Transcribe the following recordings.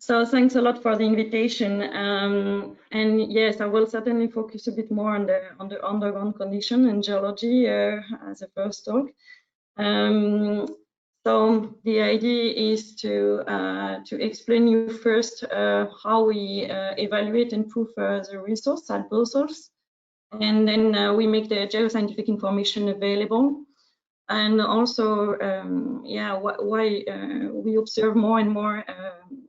So thanks a lot for the invitation. And yes, I will certainly focus a bit more on the underground condition and geology as a first talk. So the idea is to explain you first how we evaluate and prove the resource at Brussels, and then we make the geoscientific information available. And also, why we observe more and more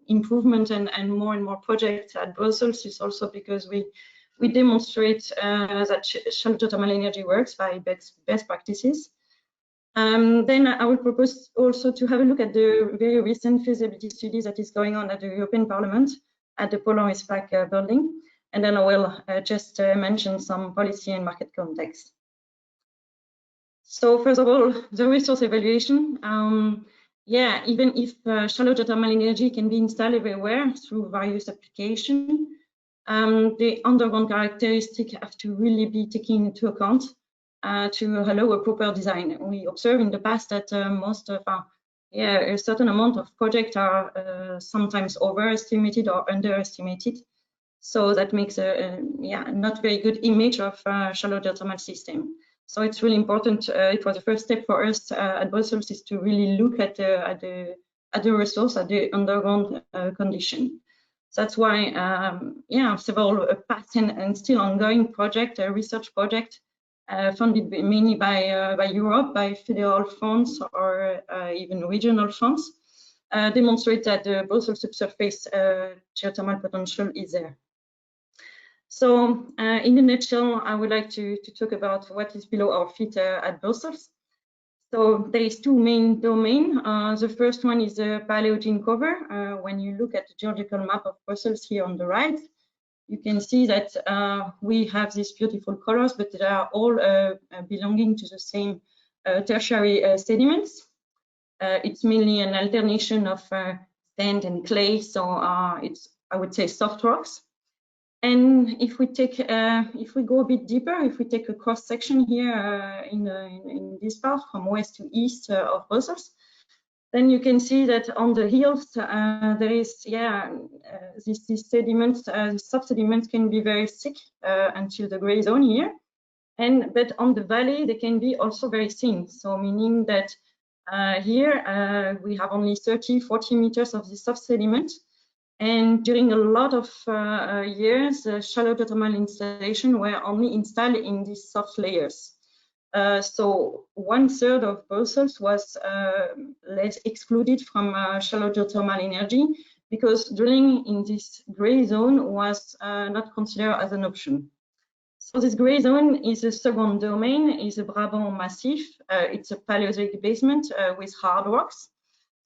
improvement and more projects at Brussels is also because we demonstrate that shallow geothermal energy works by best practices. Then I will propose also to have a look at the very recent feasibility study that is going on at the European Parliament at the Polar ISPAC building. And then I will just mention some policy and market context. So first of all, the resource evaluation. Even if shallow geothermal energy can be installed everywhere through various applications, the underground characteristics have to really be taken into account to allow a proper design. We observe in the past that most of a certain amount of projects are sometimes overestimated or underestimated. So that makes a not very good image of shallow geothermal system. So it's really important. It was the first step for us at Brussels is to really look at the resource, at the underground condition. So that's why several past and still ongoing project, research project funded mainly by Europe, by federal funds or even regional funds, demonstrate that the Brussels subsurface geothermal potential is there. So in a nutshell, I would like to talk about what is below our feet at Brussels. So there is two main domains. The first one is the Paleogene cover. When you look at the geological map of Brussels here on the right, you can see that we have these beautiful colors, but they are all belonging to the same tertiary sediments. It's mainly an alternation of sand and clay, so it's, I would say, soft rocks. And if we take, if we go a bit deeper, if we take a cross section here in this part from west to east of Brussels, then you can see that on the hills there is, these sediments, subsediments can be very thick until the gray zone here, but on the valley they can be also very thin. So meaning that here we have only 30-40 meters of this subsediment. And during a lot of years, shallow geothermal installations were only installed in these soft layers. So 1/3 of Brussels was less excluded from shallow geothermal energy because drilling in this gray zone was not considered as an option. So this gray zone is the second domain, is a Brabant Massif. It's a Paleozoic basement with hard rocks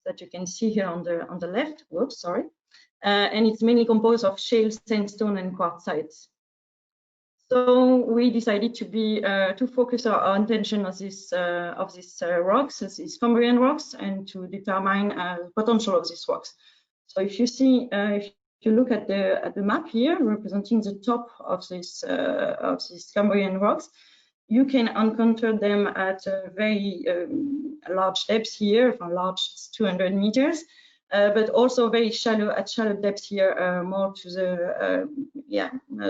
that you can see here on the left. Whoops, sorry. And it's mainly composed of shale, sandstone, and quartzites. So we decided to focus our attention on these rocks, these Cambrian rocks, and to determine the potential of these rocks. So if you see, if you look at the map here, representing the top of these Cambrian rocks, you can encounter them at very large depths here, from large 200 meters. But also very shallow at shallow depth here, more to the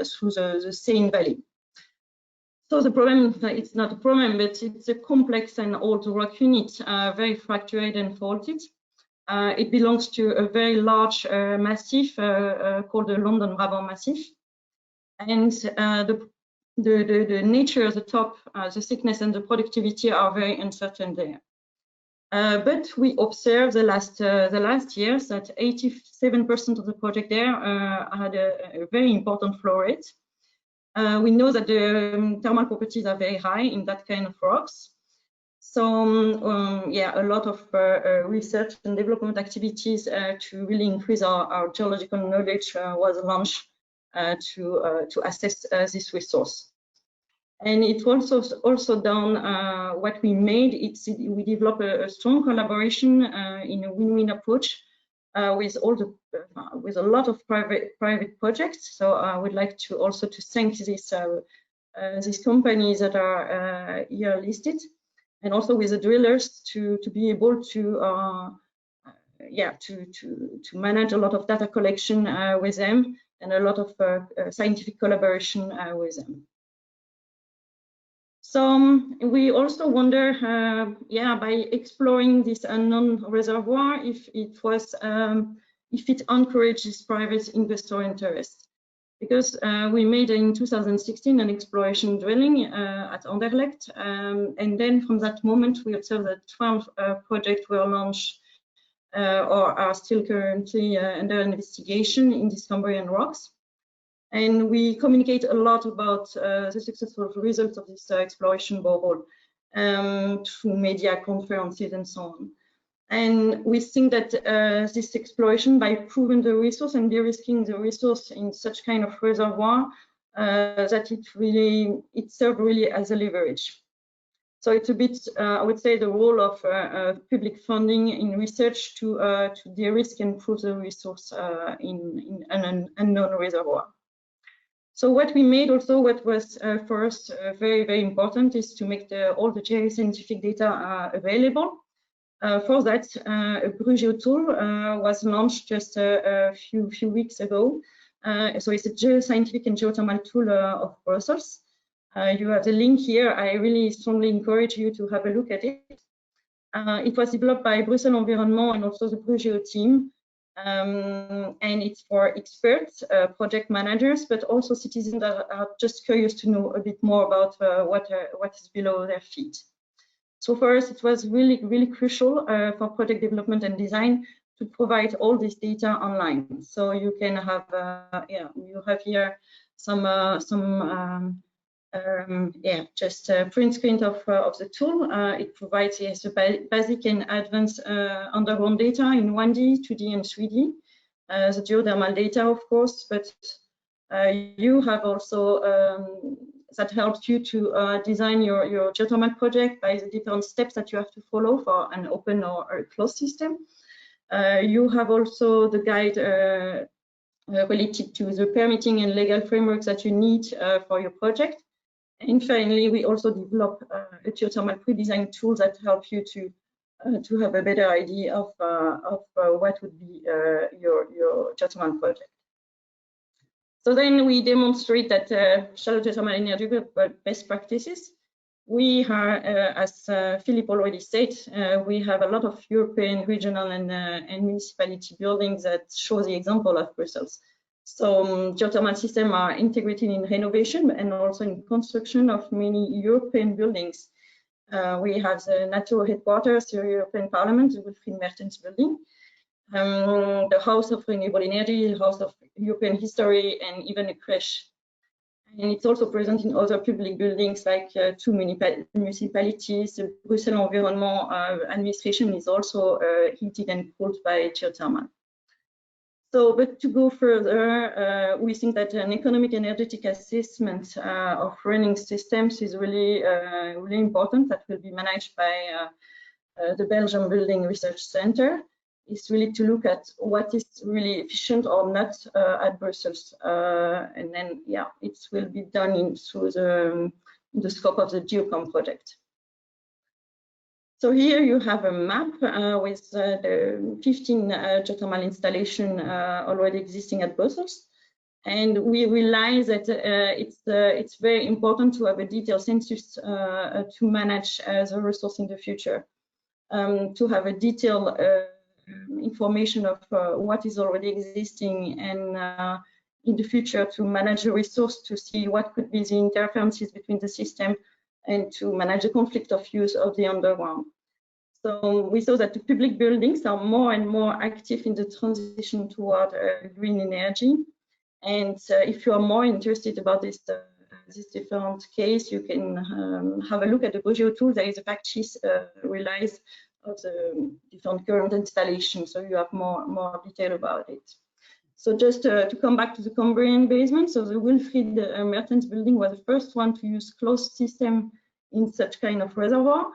through the Seine Valley. So the problem, it's not a problem, but it's a complex and old rock unit, very fractured and faulted. It belongs to a very large massif called the London Brabant Massif, and the nature of the top, the thickness and the productivity are very uncertain there. But we observed the last years that 87% of the project there had a very important flow rate. We know that the thermal properties are very high in that kind of rocks. So a lot of research and development activities to really increase our geological knowledge was launched to assess this resource. And it was also done, what we made, we developed a strong collaboration in a win-win approach with a lot of private projects. So I would like to also thank these companies that are here listed, and also with the drillers to be able to yeah, to manage a lot of data collection with them, and a lot of scientific collaboration with them. So we also wonder, yeah, by exploring this unknown reservoir, if it encourages private investor interest. Because we made in 2016 an exploration drilling at Anderlecht, and then from that moment we observed that 12 projects were launched or are still currently under investigation in these Cambrian rocks. And we communicate a lot about the successful results of this exploration borehole through media conferences and so on. And we think that this exploration, by proving the resource and de-risking the resource in such kind of reservoir, that it serves really as a leverage. So it's a bit, I would say, the role of public funding in research to de-risk and prove the resource in an unknown reservoir. So what we made also, what was for us very, very important, is to make all the geoscientific data available. For that, a BRUGEO tool was launched just a few weeks ago. So it's a geoscientific and geothermal tool of Brussels. You have the link here. I really strongly encourage you to have a look at it. It was developed by Brussels Environment and also the BRUGEO team. And it's for experts, project managers, but also citizens that are just curious to know a bit more about what is below their feet. So for us, it was really, really crucial for project development and design to provide all this data online. So you can have, yeah, you have here just a print screen of the tool. It provides, yes, basic and advanced underground data in 1D, 2D, and 3D. The geothermal data, of course, but you have also that helps you to design your geothermal project by the different steps that you have to follow for an open or a closed system. You have also the guide related to the permitting and legal frameworks that you need for your project. And finally, we also develop a geothermal pre-design tool that helps you to have a better idea of what would be your geothermal project. So then we demonstrate that shallow geothermal energy best practices. We are, as Philippe already said, we have a lot of European, regional, and municipality buildings that show the example of Brussels. So geothermal systems are integrated in renovation and also in construction of many European buildings. We have the NATO headquarters, the European Parliament, the Wilfried Mertens building, the House of Renewable Energy, the House of European History, and even a crèche. And it's also present in other public buildings like 2 municipalities. The Brussels Environment administration is also heated and cooled by geothermal. So, but to go further, we think that an economic energetic assessment of running systems is really, really important. That will be managed by the Belgian Building Research Center. Is really to look at what is really efficient or not at Brussels, and then yeah, it will be done through the scope of the GeoCOND project. So here you have a map with the 15 geothermal installations already existing at Brussels, and we realize that it's very important to have a detailed census to manage the resource in the future, to have a detailed information of what is already existing, and in the future to manage the resource, to see what could be the interferences between the system, and to manage the conflict of use of the underground. So we saw that the public buildings are more and more active in the transition toward green energy. And if you are more interested about this different case, you can have a look at the BRUGEO tool. There is a fact sheet release of the different current installations, so you have more detail about it. So just to come back to the Cambrian basement, so the Wilfried Mertens building was the first one to use closed system in such kind of reservoir,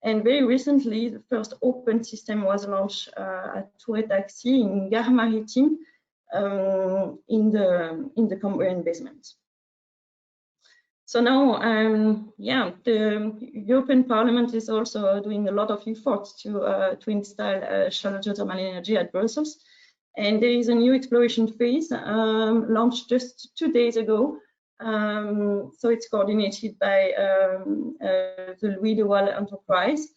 and very recently the first open system was launched at Tourret Taxi in Gare Maritime in the Cambrian basement. So now, the European Parliament is also doing a lot of efforts to install shallow geothermal energy at Brussels. And there is a new exploration phase launched just 2 days ago. So it's coordinated by the Louis de Waal enterprise.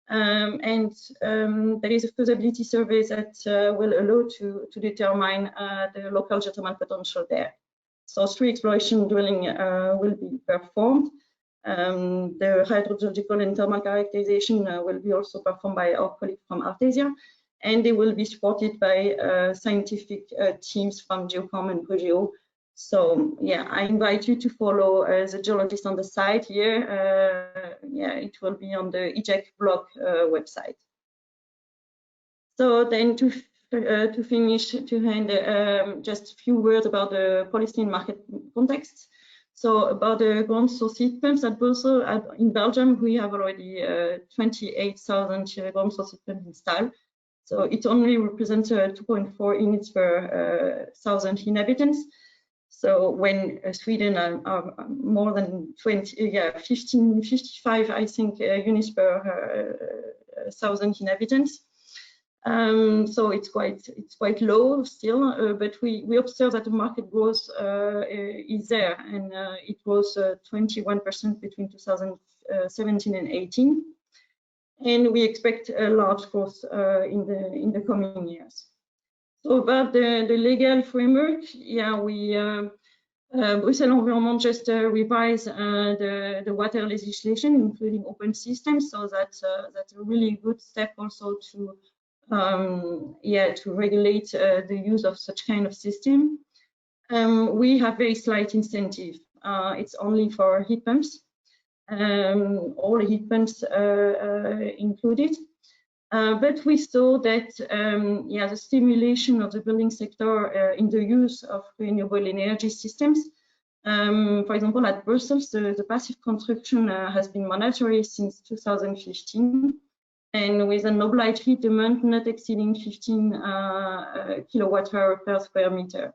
There is a feasibility survey that will allow to determine the local geothermal potential there. So 3 exploration drilling will be performed. The hydrogeological and thermal characterization will be also performed by our colleagues from Artesia, and they will be supported by scientific teams from GeoCOND and GeoGeo. So yeah, I invite you to follow the geologist on the site here. It will be on the EGEC blog website. So then to finish, to hand just a few words about the Palestinian market context. So about the ground source heat pumps at Brussels, in Belgium, we have already 28,000 ground source heat pumps installed. So it only represents 2.4 units per 1,000 inhabitants. So when Sweden are more than 55, I think, units per 1,000 inhabitants. So it's quite low still, but we observe that the market growth is there, and it was 21% between 2017 and 18, and we expect a large growth in the coming years. So about the legal framework, Brussels Environment just revised the water legislation, including open systems. So that's a really good step also to regulate the use of such kind of system. We have very slight incentive. It's only for heat pumps, all heat pumps included. But we saw that the stimulation of the building sector in the use of renewable energy systems. For example, at Brussels, the passive construction has been mandatory since 2015. And with an obliged heat demand not exceeding 15 kilowatt-hour per square meter.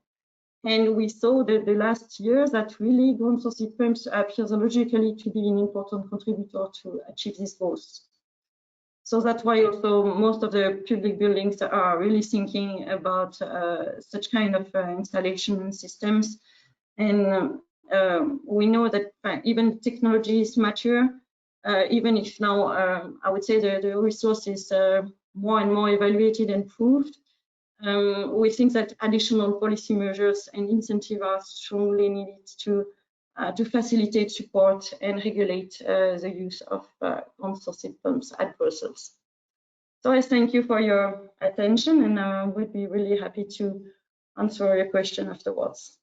And we saw that the last year that really ground source heat pumps appears logically to be an important contributor to achieve these goals. So that's why also most of the public buildings are really thinking about such kind of installation systems. And we know that even technology is mature. Even if now I would say the resource is more and more evaluated and proved, we think that additional policy measures and incentives are strongly needed to facilitate, support, and regulate the use of ground source heat pumps at Brussels. So I thank you for your attention, and I would be really happy to answer your question afterwards.